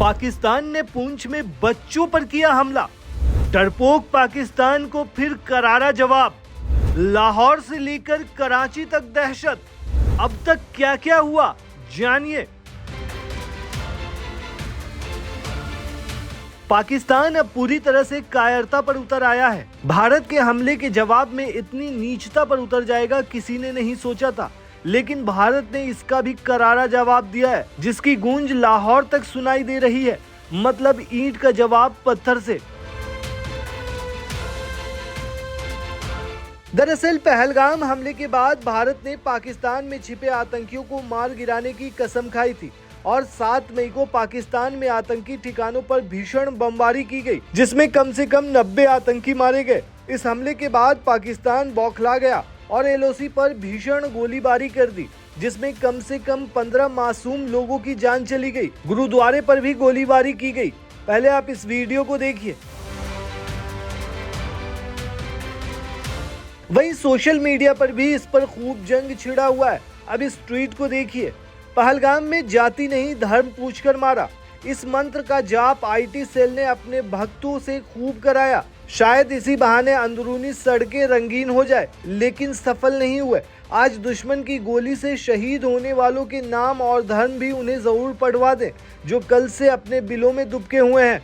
पाकिस्तान ने पुंछ में बच्चों पर किया हमला। डरपोक पाकिस्तान को फिर करारा जवाब। लाहौर से लेकर कराची तक दहशत। अब तक क्या क्या हुआ जानिए। पाकिस्तान अब पूरी तरह से कायरता पर उतर आया है। भारत के हमले के जवाब में इतनी नीचता पर उतर जाएगा किसी ने नहीं सोचा था, लेकिन भारत ने इसका भी करारा जवाब दिया है, जिसकी गूंज लाहौर तक सुनाई दे रही है। मतलब ईंट का जवाब पत्थर से। दरअसल पहलगाम हमले के बाद भारत ने पाकिस्तान में छिपे आतंकियों को मार गिराने की कसम खाई थी और 7 मई को पाकिस्तान में आतंकी ठिकानों पर भीषण बमबारी की गई, जिसमें कम से कम 90 आतंकी मारे गए। इस हमले के बाद पाकिस्तान बौखला गया और एलओसी पर भीषण गोलीबारी कर दी, जिसमें कम से कम 15 मासूम लोगों की जान चली गई। गुरुद्वारे पर भी गोलीबारी की गई। पहले आप इस वीडियो को देखिए। वहीं सोशल मीडिया पर भी इस पर खूब जंग छिड़ा हुआ है। अब इस ट्वीट को देखिए। पहलगाम में जाति नहीं धर्म पूछकर मारा। इस मंत्र का जाप आईटी सेल ने अपने भक्तों से खूब कराया। शायद इसी बहाने अंदरूनी सड़कें रंगीन हो जाए, लेकिन सफल नहीं हुए। आज दुश्मन की गोली से शहीद होने वालों के नाम और धर्म भी उन्हें जरूर पढ़वा दें, जो कल से अपने बिलों में दुबके हुए हैं।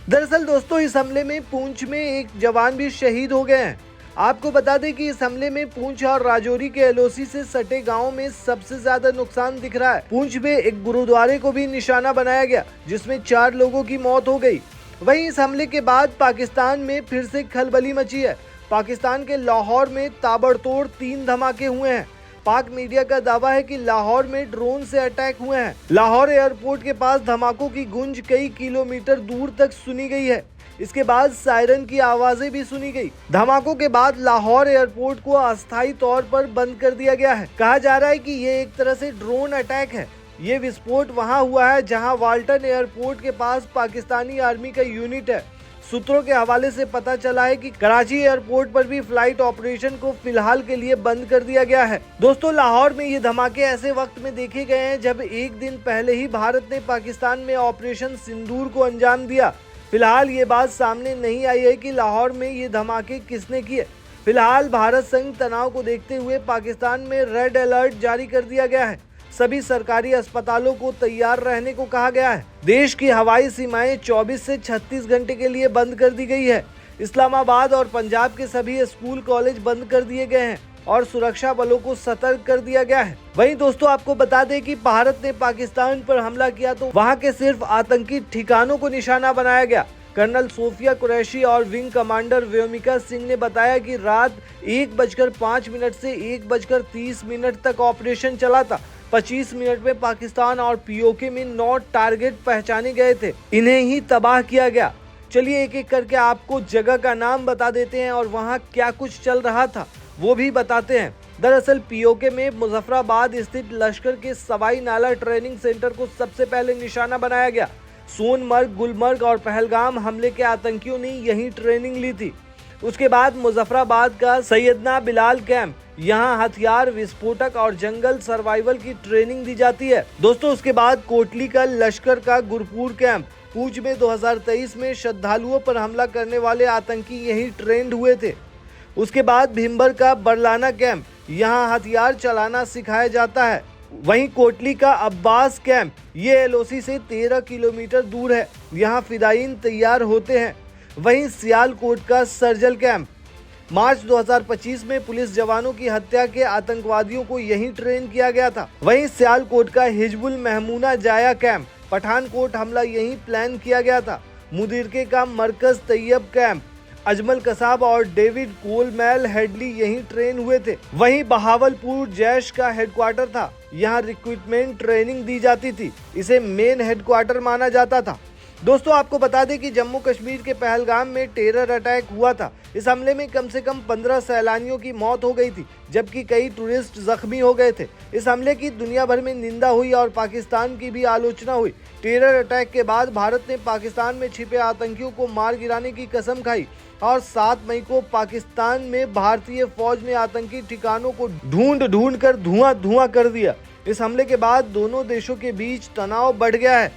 दरअसल दोस्तों, इस हमले में पुंछ में एक जवान भी शहीद हो गए हैं। आपको बता दें कि इस हमले में पुंछ और राजौरी के एलओसी से सटे गांव में सबसे ज्यादा नुकसान दिख रहा है। पुंछ में एक गुरुद्वारे को भी निशाना बनाया गया, जिसमें 4 लोगों की मौत हो गई। वहीं इस हमले के बाद पाकिस्तान में फिर से खलबली मची है। पाकिस्तान के लाहौर में ताबड़तोड़ 3 धमाके हुए हैं। पाक मीडिया का दावा है कि लाहौर में ड्रोन से अटैक हुए हैं। लाहौर एयरपोर्ट के पास धमाकों की गूंज कई किलोमीटर दूर तक सुनी गई है। इसके बाद सायरन की आवाजें भी सुनी गई। धमाकों के बाद लाहौर एयरपोर्ट को अस्थायी तौर पर बंद कर दिया गया है। कहा जा रहा है कि ये एक तरह से ड्रोन अटैक है। ये विस्फोट वहां हुआ है जहां वाल्टन एयरपोर्ट के पास पाकिस्तानी आर्मी का यूनिट है। सूत्रों के हवाले से पता चला है कि कराची एयरपोर्ट पर भी फ्लाइट ऑपरेशन को फिलहाल के लिए बंद कर दिया गया है। दोस्तों, लाहौर में ये धमाके ऐसे वक्त में देखे गए हैं जब एक दिन पहले ही भारत ने पाकिस्तान में ऑपरेशन सिंदूर को अंजाम दिया। फिलहाल ये बात सामने नहीं आई है कि लाहौर में ये धमाके किसने किए। फिलहाल भारत संग तनाव को देखते हुए पाकिस्तान में रेड अलर्ट जारी कर दिया गया है। सभी सरकारी अस्पतालों को तैयार रहने को कहा गया है। देश की हवाई सीमाएं 24 से 36 घंटे के लिए बंद कर दी गई है। इस्लामाबाद और पंजाब के सभी स्कूल कॉलेज बंद कर दिए गए हैं और सुरक्षा बलों को सतर्क कर दिया गया है। वहीं दोस्तों, आपको बता दें कि भारत ने पाकिस्तान पर हमला किया तो वहां के सिर्फ आतंकी ठिकानों को निशाना बनाया गया। कर्नल सोफिया कुरैशी और विंग कमांडर व्योमिका सिंह ने बताया कि रात 1:05 से 1:30 तक ऑपरेशन चला था। 25 मिनट में पाकिस्तान और पीओके में 9 टारगेट पहचाने गए थे। इन्हें ही तबाह किया गया। चलिए एक एक करके आपको जगह का नाम बता देते हैं और वहां क्या कुछ चल रहा था वो भी बताते हैं। दरअसल पीओके में मुजफ्फराबाद स्थित लश्कर के सवाई नाला ट्रेनिंग सेंटर को सबसे पहले निशाना बनाया गया। सोनमर्ग, गुलमर्ग और पहलगाम हमले के आतंकियों ने यही ट्रेनिंग ली थी। उसके बाद मुजफ्फराबाद का सैयदना बिलाल कैंप, यहाँ हथियार, विस्फोटक और जंगल सर्वाइवल की ट्रेनिंग दी जाती है। दोस्तों, उसके बाद कोटली का लश्कर का गुरपुर कैंप, पूंछ में 2023 में श्रद्धालुओं पर हमला करने वाले आतंकी यही ट्रेंड हुए थे। उसके बाद भीमबर का बरलाना कैंप, यहाँ हथियार चलाना सिखाया जाता है। वहीं कोटली का अब्बास कैंप, ये एलओसी से 13 किलोमीटर दूर है। यहाँ फिदायीन तैयार होते हैं। वहीं सियालकोट का सर्जल कैंप, मार्च 2025 में पुलिस जवानों की हत्या के आतंकवादियों को यहीं ट्रेन किया गया था। वहीं सियालकोट का हिजबुल महमूना जाया कैंप, पठानकोट हमला यहीं प्लान किया गया था। मुदीरके का मरकज तैयब कैंप, अजमल कसाब और डेविड कोलमैल हेडली यहीं ट्रेन हुए थे। वहीं बहावलपुर जैश का हेडक्वार्टर था। यहाँ रिक्रूटमेंट ट्रेनिंग दी जाती थी। इसे मेन हेडक्वार्टर माना जाता था। दोस्तों, आपको बता दें कि जम्मू कश्मीर के पहलगाम में टेरर अटैक हुआ था। इस हमले में कम से कम 15 सैलानियों की मौत हो गई थी, जबकि कई टूरिस्ट जख्मी हो गए थे। इस हमले की दुनिया भर में निंदा हुई और पाकिस्तान की भी आलोचना हुई। टेरर अटैक के बाद भारत ने पाकिस्तान में छिपे आतंकियों को मार गिराने की कसम खाई और 7 मई को पाकिस्तान में भारतीय फौज ने आतंकी ठिकानों को ढूंढ कर धुआं कर दिया। इस हमले के बाद दोनों देशों के बीच तनाव बढ़ गया है।